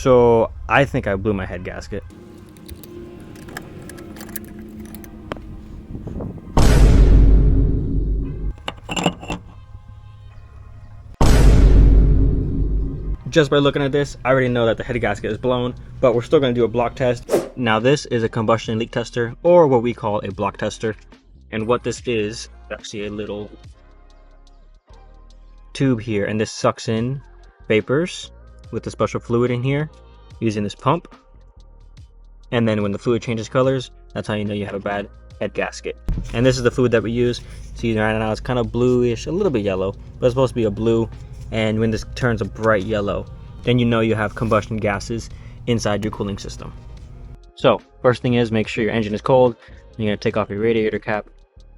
So I think I blew my head gasket. Just by looking at this, I already know that the head gasket is blown, but we're still going to do a block test. Now this is a combustion leak tester, or what we call a block tester. And what this is actually a little tube here, and this sucks in vapors with the special fluid in here using this pump. And then when the fluid changes colors, that's how you know you have a bad head gasket. And this is the fluid that we use. See right now it's kind of bluish, a little bit yellow, but it's supposed to be a blue. And when this turns a bright yellow, then you know you have combustion gases inside your cooling system. So first thing is, make sure your engine is cold. You're going to take off your radiator cap.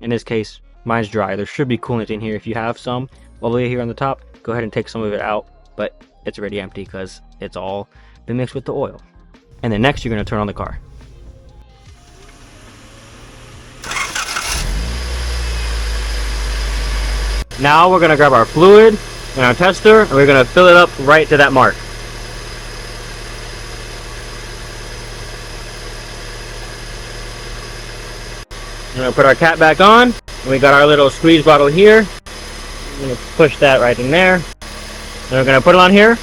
In this case, mine's dry. There should be coolant in here. If you have some all the way here on the top, go ahead and take some of it out, but it's already empty because it's all been mixed with the oil. And then next you're going to turn on the car. Now we're going to grab our fluid and our tester, and we're going to fill it up right to that mark. We're going to put our cap back on, and we got our little squeeze bottle here. I'm going to push that right in there. And we're going to put it on here,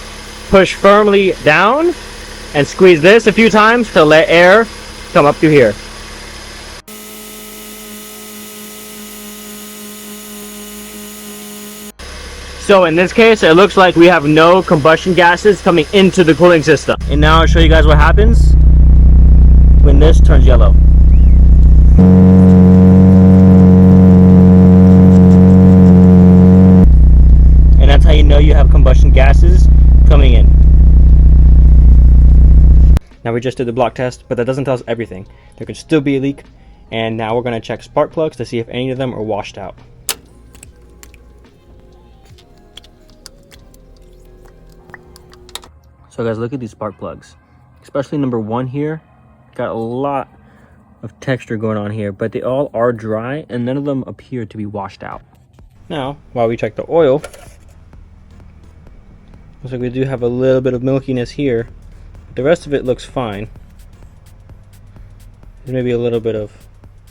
push firmly down, and squeeze this a few times to let air come up through here. So in this case, it looks like we have no combustion gases coming into the cooling system. And now I'll show you guys what happens when this turns yellow. And that's how you know you have combustion gases coming in. Now we just did the block test, but that doesn't tell us everything. There could still be a leak, and now we're going to check spark plugs to see if any of them are washed out. So guys, look at these spark plugs, especially number 1 here. Got a lot of texture going on here, but they all are dry and none of them appear to be washed out. Now, while we check the oil, looks like we do have a little bit of milkiness here. The rest of it looks fine. There's maybe a little bit of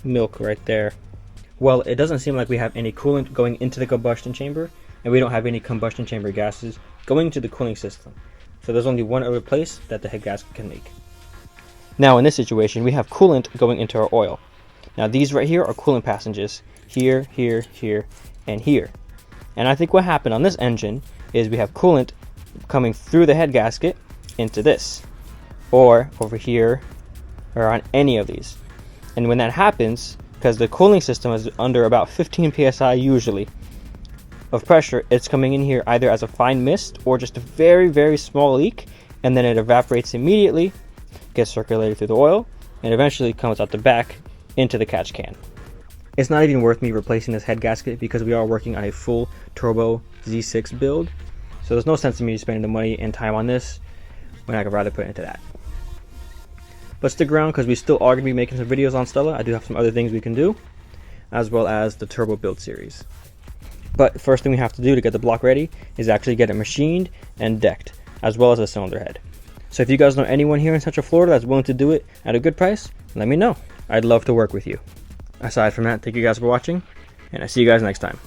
milk right there. Well, it doesn't seem like we have any coolant going into the combustion chamber, and we don't have any combustion chamber gases going to the cooling system. So there's only one other place that the head gasket can leak. Now in this situation, we have coolant going into our oil. Now these right here are coolant passages. Here, here, here, and here. And I think what happened on this engine is we have coolant coming through the head gasket into this, or over here, or on any of these. And when that happens, because the cooling system is under about 15 psi usually of pressure, it's coming in here either as a fine mist or just a very, very small leak, and then it evaporates immediately, gets circulated through the oil, and eventually comes out the back into the catch can. It's not even worth me replacing this head gasket because we are working on a full turbo Z6 build, so there's no sense in me spending the money and time on this when I could rather put it into that. But stick around because we still are going to be making some videos on Stella. I do have some other things we can do, as well as the turbo build series. But first thing we have to do to get the block ready is actually get it machined and decked, as well as a cylinder head. So if you guys know anyone here in Central Florida that's willing to do it at a good price, let me know. I'd love to work with you. Aside from that, thank you guys for watching, and I'll see you guys next time.